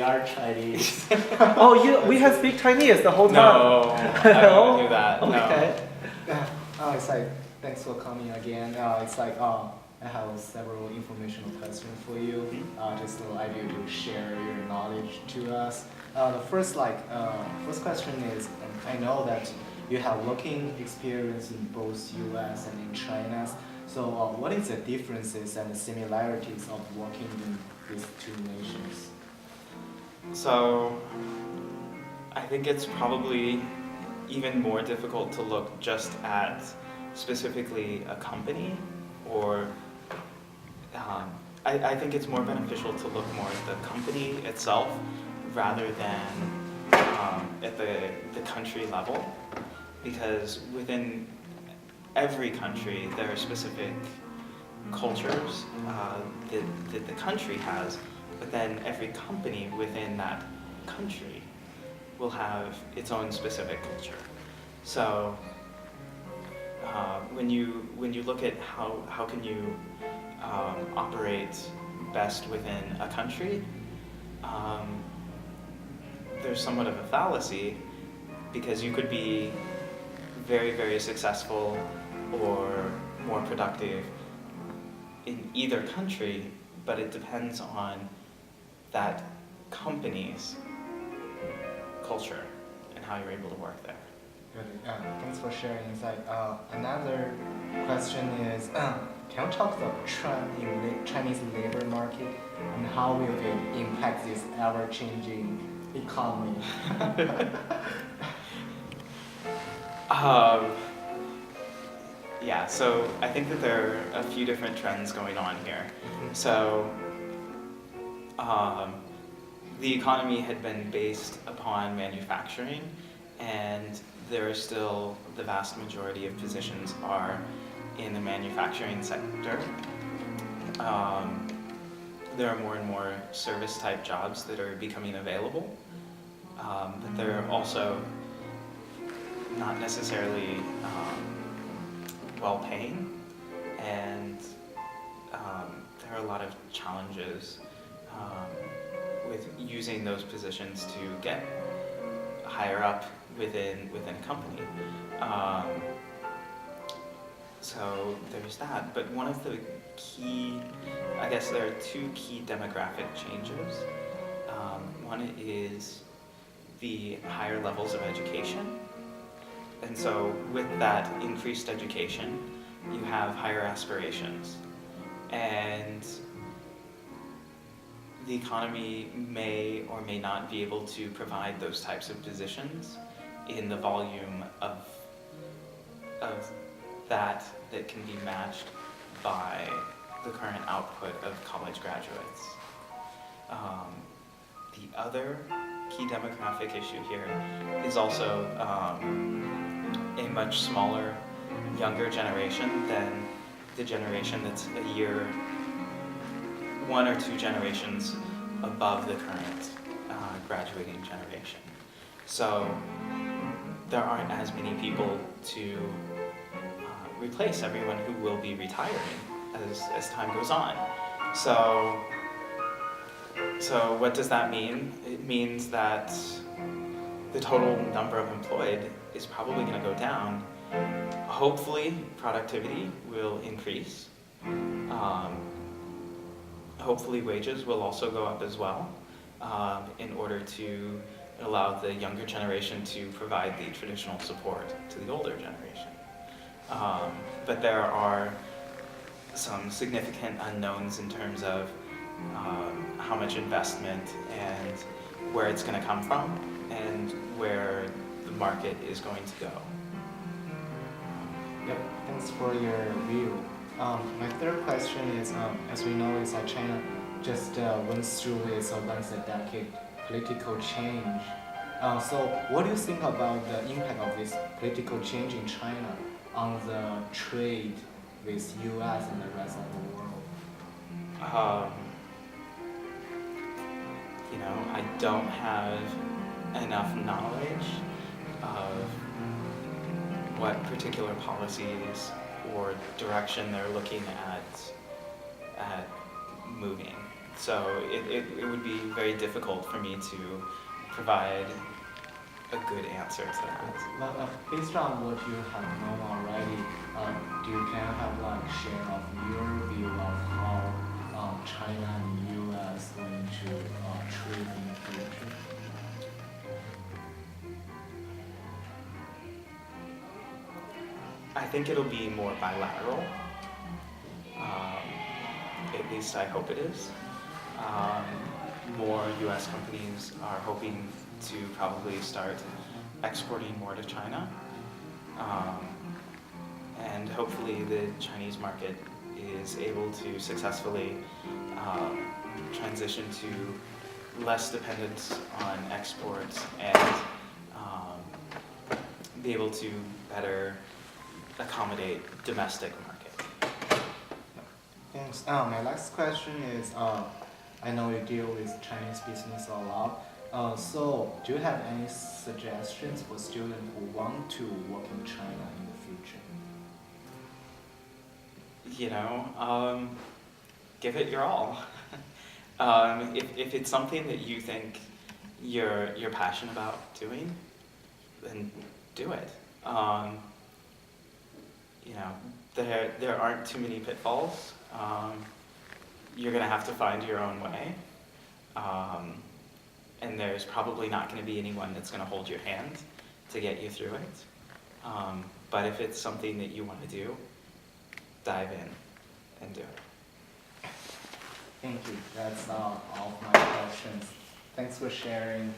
are Chinese. We have speak Chinese the whole time. No, I don't do that. Okay. It's like, thanks for coming again. It's like, I have several informational questions for you, just to allow you to share your knowledge to us. The first question is, I know that you have working experience in both U.S. and in China. So what is the differences and the similarities of working in these two nations? So I think it's probably even more difficult to look just at specifically a company, or I think it's more beneficial to look more at the company itself rather than at the country level, because within every country there are specific cultures that the country has, but then every company within that country will have its own specific culture. So when you look at how can you operate best within a country, there's somewhat of a fallacy, because you could be very, very successful or more productive in either country, but it depends on that company's culture and how you're able to work there. Good. Thanks for sharing insight. Another question is, can you talk about trend in Chinese labor market and how will it impact this ever-changing economy? Yeah, so I think that there are a few different trends going on here. So the economy had been based upon manufacturing, and there are still, the vast majority of positions are in the manufacturing sector. There are more and more service type jobs that are becoming available, but they're also not necessarily well paying, and there are a lot of challenges with using those positions to get higher up within a company. So there's that, but one of the key, I guess there are two key demographic changes. One is the higher levels of education. And so with that increased education, you have higher aspirations. And the economy may or may not be able to provide those types of positions in the volume of that can be matched by the current output of college graduates. The other key demographic issue here is also a much smaller, younger generation than the generation that's a year, one or two generations above the current graduating generation. So there aren't as many people to replace everyone who will be retiring as time goes on. So what does that mean? It means that the total number of employed is probably going to go down. Hopefully, productivity will increase. Hopefully, wages will also go up as well, in order to allow the younger generation to provide the traditional support to the older generation. But there are some significant unknowns in terms of how much investment and where it's going to come from and where the market is going to go. Yep, thanks for your view. My third question is, as we know, is that China just went through its once-a-decade political change. So what do you think about the impact of this political change in China on the trade with U.S. and the rest of the world? I don't have enough knowledge of what particular policies or direction they're looking at moving. So it would be very difficult for me to provide a good answer to that. But based on what you have known already, do you kind of have like share of your view of how China and U.S. going to trade in the future? I think it'll be more bilateral. At least I hope it is. More US companies are hoping to probably start exporting more to China. And hopefully the Chinese market is able to successfully transition to less dependence on exports and be able to better accommodate domestic market. Thanks. My last question is, I know you deal with Chinese business a lot. So do you have any suggestions for students who want to work in China in the future? You know, give it your all. If it's something that you think you're passionate about doing, then do it. You know, there aren't too many pitfalls. You're gonna have to find your own way. And there's probably not gonna be anyone that's gonna hold your hand to get you through it. But if it's something that you wanna do, dive in and do it. Thank you. That's all of my questions. Thanks for sharing.